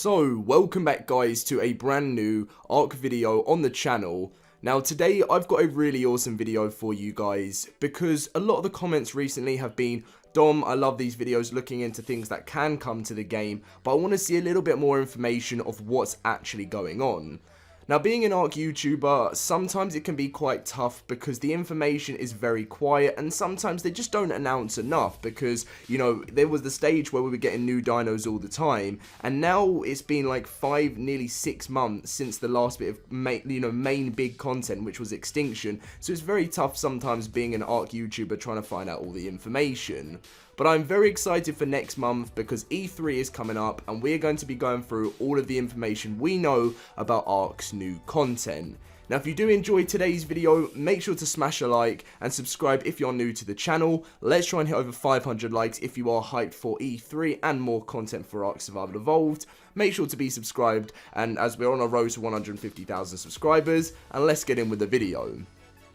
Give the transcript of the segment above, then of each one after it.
So, welcome back guys to a brand new ARK video on the channel. Now today I've got a really awesome video for you guys because a lot of the comments recently have been, Dom, I love these videos looking into things that can come to the game, but I want to see a little bit more information of what's actually going on. Now, being an ARK YouTuber, sometimes it can be quite tough because the information is very quiet and sometimes they just don't announce enough because, you know, there was the stage where we were getting new dinos all the time and now it's been like 5, nearly 6 months since the last bit of main big content, which was Extinction. So it's very tough sometimes being an ARK YouTuber trying to find out all the information. But I'm very excited for next month because E3 is coming up and we're going to be going through all of the information we know about ARK's new content. Now if you do enjoy today's video, make sure to smash a like and subscribe if you're new to the channel. Let's try and hit over 500 likes if you are hyped for E3 and more content for ARK Survival Evolved. Make sure to be subscribed, and as we're on a road to 150,000 subscribers, and let's get in with the video.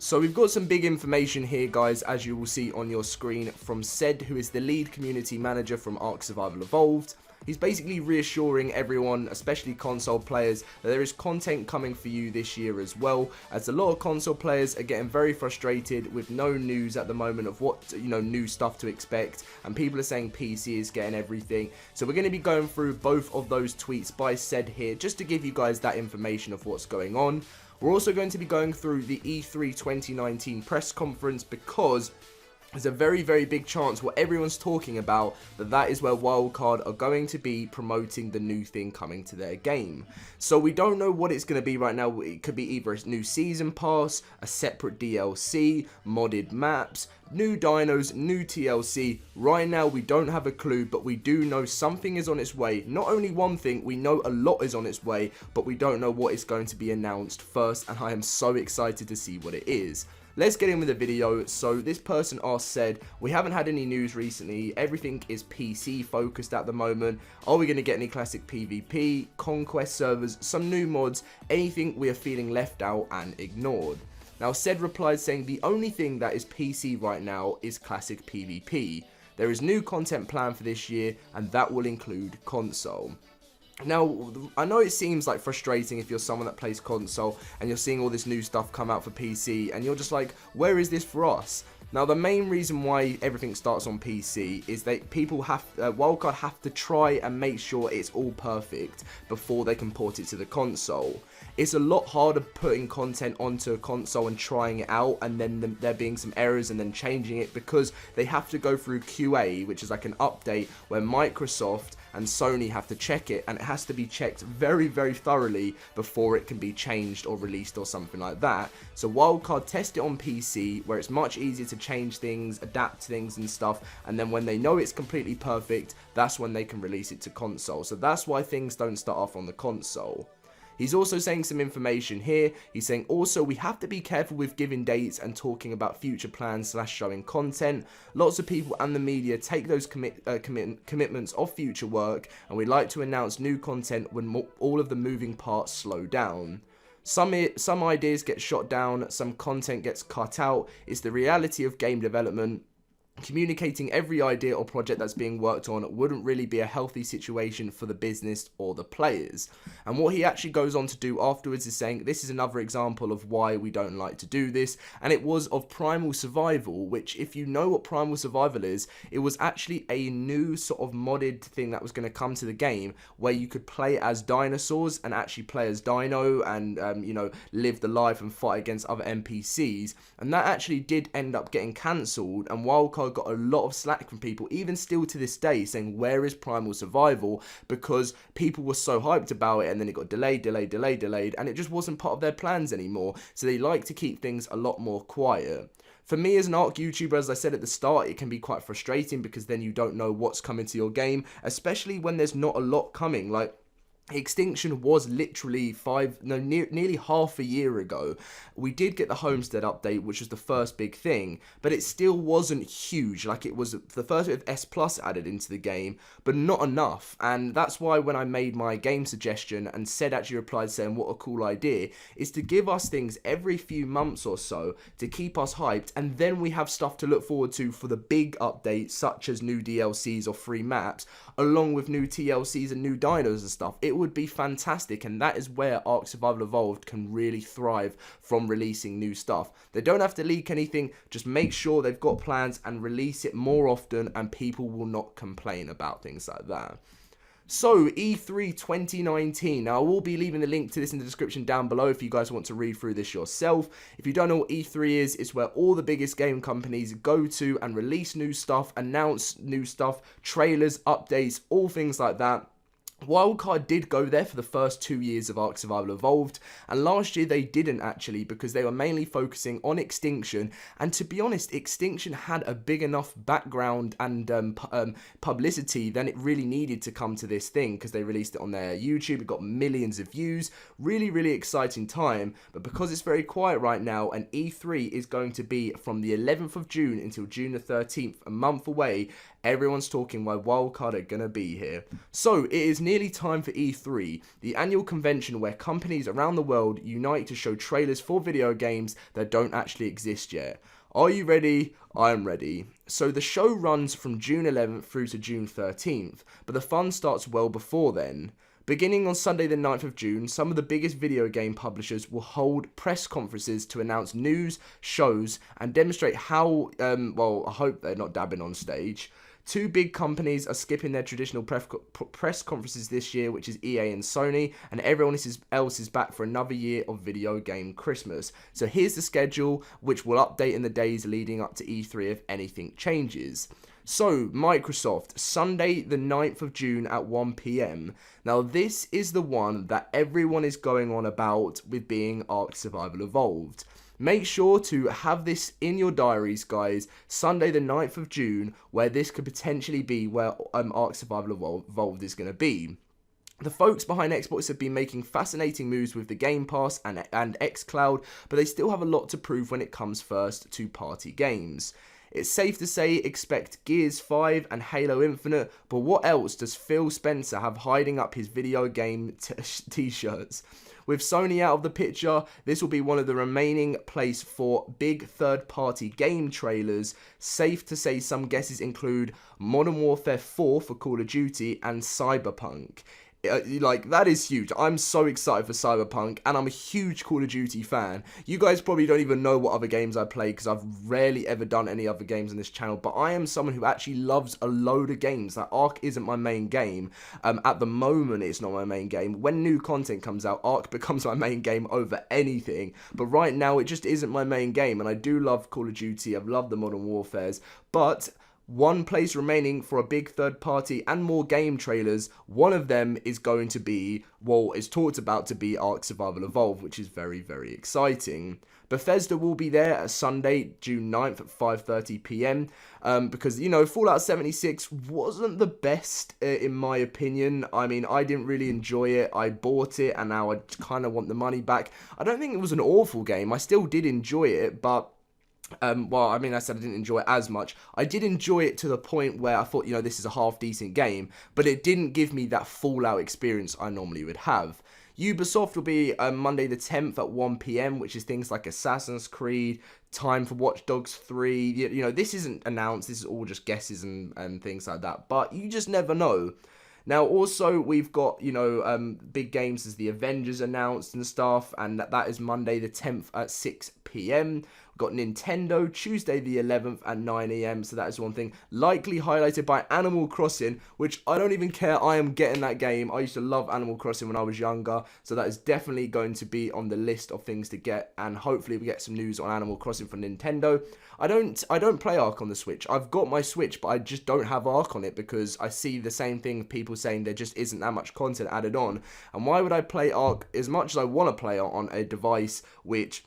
So we've got some big information here guys, as you will see on your screen, from Sed, who is the lead community manager from ARK Survival Evolved. He's basically reassuring everyone, especially console players, that there is content coming for you this year as well, as a lot of console players are getting very frustrated with no news at the moment of what, new stuff to expect, and people are saying PC is getting everything. So we're going to be going through both of those tweets by Sed here, just to give you guys that information of what's going on. We're also going to be going through the E3 2019 press conference because there's a very, very big chance what everyone's talking about that is where Wildcard are going to be promoting the new thing coming to their game. So we don't know what it's going to be right now. It could be either a new season pass, a separate DLC, modded maps, new dinos, new TLC. Right now we don't have a clue, but we do know something is on its way. Not only one thing, we know a lot is on its way, but we don't know what is going to be announced first, and I am so excited to see what it is. Let's get in with the video. So this person said, we haven't had any news recently, everything is PC focused at the moment. Are we going to get any classic PvP, conquest servers, some new mods, anything we are feeling left out and ignored? Now Sed replied saying the only thing that is PC right now is classic PvP. There is new content planned for this year and that will include console. Now, I know it seems like frustrating if you're someone that plays console and you're seeing all this new stuff come out for PC and you're just like, where is this for us? Now, the main reason why everything starts on PC is that Wildcard have to try and make sure it's all perfect before they can port it to the console. It's a lot harder putting content onto a console and trying it out and then there being some errors and then changing it because they have to go through QA, which is like an update where Microsoft and Sony have to check it, and it has to be checked very, very thoroughly before it can be changed or released or something like that. So Wildcard test it on PC, where it's much easier to change things, adapt things and stuff, and then when they know it's completely perfect, that's when they can release it to console. So that's why things don't start off on the console. He's also saying some information here. He's saying also we have to be careful with giving dates and talking about future plans / showing content. Lots of people and the media take those commitments of future work, and we like to announce new content when all of the moving parts slow down. Some ideas get shot down, some content gets cut out. It's the reality of game development. Communicating every idea or project that's being worked on wouldn't really be a healthy situation for the business or the players. And what he actually goes on to do afterwards is saying this is another example of why we don't like to do this, and it was of Primal Survival, which if you know what Primal Survival is, it was actually a new sort of modded thing that was going to come to the game where you could play as dinosaurs and actually play as Dino and live the life and fight against other NPCs, and that actually did end up getting cancelled, and Wildcard got a lot of slack from people, even still to this day, saying where is Primal Survival, because people were so hyped about it and then it got delayed, and it just wasn't part of their plans anymore. So they like to keep things a lot more quiet. For me as an ARK YouTuber, as I said at the start, it can be quite frustrating because then you don't know what's coming to your game, especially when there's not a lot coming. Like Extinction was literally nearly half a year ago. We did get the Homestead update, which was the first big thing, but it still wasn't huge. Like, it was the first bit of S Plus added into the game, but not enough. And that's why when I made my game suggestion and Sed actually replied saying what a cool idea, is to give us things every few months or so to keep us hyped, and then we have stuff to look forward to for the big updates, such as new DLCs or free maps, along with new TLCs and new dinos and stuff. It it would be fantastic, and that is where ARK Survival Evolved can really thrive from releasing new stuff. They don't have to leak anything, just make sure they've got plans and release it more often, and people will not complain about things like that. So, E3 2019. Now, I will be leaving the link to this in the description down below if you guys want to read through this yourself. If you don't know what E3 is, it's where all the biggest game companies go to and release new stuff, announce new stuff, trailers, updates, all things like that. Wildcard did go there for the first 2 years of ARK Survival Evolved, and last year they didn't actually, because they were mainly focusing on Extinction, and to be honest, Extinction had a big enough background and publicity than it really needed to come to this thing, because they released it on their YouTube, it got millions of views, really exciting time, but because it's very quiet right now, and E3 is going to be from the 11th of June until June the 13th, a month away, everyone's talking why Wildcard are going to be here. So, it is nearly time for E3, the annual convention where companies around the world unite to show trailers for video games that don't actually exist yet. Are you ready? I'm ready. So the show runs from June 11th through to June 13th, but the fun starts well before then. Beginning on Sunday the 9th of June, some of the biggest video game publishers will hold press conferences to announce news, shows, and demonstrate how, well, I hope they're not dabbing on stage. Two big companies are skipping their traditional press conferences this year, which is EA and Sony, and everyone else is back for another year of video game Christmas. So here's the schedule, which will update in the days leading up to E3 if anything changes. So, Microsoft, Sunday the 9th of June at 1 PM. Now, this is the one that everyone is going on about with being ARK Survival Evolved. Make sure to have this in your diaries, guys, Sunday the 9th of June, where this could potentially be where ARK Survival Evolved is going to be. The folks behind Xbox have been making fascinating moves with the Game Pass and xCloud, but they still have a lot to prove when it comes first to party games. It's safe to say expect Gears 5 and Halo Infinite, but what else does Phil Spencer have hiding up his video game t-shirts? With Sony out of the picture, this will be one of the remaining place for big third-party game trailers. Safe to say some guesses include Modern Warfare 4 for Call of Duty and Cyberpunk. Like, that is huge. I'm so excited for Cyberpunk, and I'm a huge Call of Duty fan. You guys probably don't even know what other games I play, because I've rarely ever done any other games on this channel, but I am someone who actually loves a load of games. Like, ARK isn't my main game. At the moment, it's not my main game. When new content comes out, ARK becomes my main game over anything, but right now, it just isn't my main game, and I do love Call of Duty. I've loved the Modern Warfares, but one place remaining for a big third party and more game trailers. One of them is going to be, well, is talked about to be ARK Survival Evolved, which is very exciting. Bethesda will be there at Sunday, June 9th at 5:30 PM, because, you know, Fallout 76 wasn't the best, in my opinion. I mean, I didn't really enjoy it. I bought it, and now I kind of want the money back. I don't think it was an awful game. I still did enjoy it, but well, I mean, I said I didn't enjoy it as much. I did enjoy it to the point where I thought, you know, this is a half-decent game, but it didn't give me that Fallout experience I normally would have. Ubisoft will be Monday the 10th at 1 PM, which is things like Assassin's Creed, time for Watch Dogs 3. You know, this isn't announced. This is all just guesses and things like that, but you just never know. Now, also, we've got, you know, big games as the Avengers announced and stuff, and that is Monday the 10th at 6 PM. We've got Nintendo, Tuesday the 11th at 9 AM, so that is one thing. Likely highlighted by Animal Crossing, which I don't even care, I am getting that game. I used to love Animal Crossing when I was younger, so that is definitely going to be on the list of things to get, and hopefully we get some news on Animal Crossing from Nintendo. I don't play ARK on the Switch. I've got my Switch, but I just don't have ARK on it because I see the same thing, people saying there just isn't that much content added on. And why would I play ARK as much as I want to play on a device which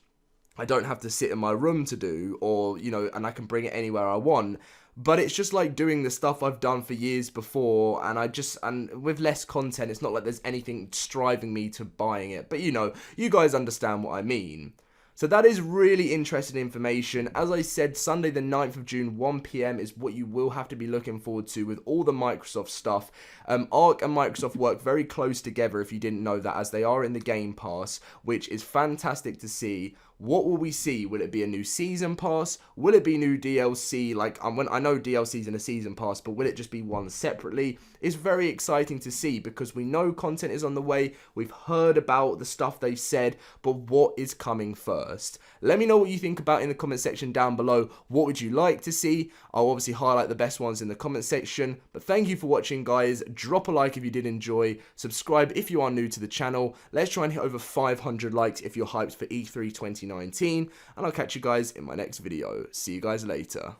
I don't have to sit in my room to do, or, you know, and I can bring it anywhere I want. But it's just like doing the stuff I've done for years before, and with less content, it's not like there's anything striving me to buying it. But, you know, you guys understand what I mean. So that is really interesting information. As I said, Sunday the 9th of June, 1 PM is what you will have to be looking forward to with all the Microsoft stuff. ARK and Microsoft work very close together, if you didn't know that, as they are in the Game Pass, which is fantastic to see. What will we see? Will it be a new season pass? Will it be new DLC? Like, I know DLC's in a season pass, but will it just be one separately? It's very exciting to see because we know content is on the way. We've heard about the stuff they've said, but what is coming first? Let me know what you think about in the comment section down below. What would you like to see? I'll obviously highlight the best ones in the comment section. But thank you for watching, guys. Drop a like if you did enjoy. Subscribe if you are new to the channel. Let's try and hit over 500 likes if you're hyped for E3 2019. And I'll catch you guys in my next video. See you guys later.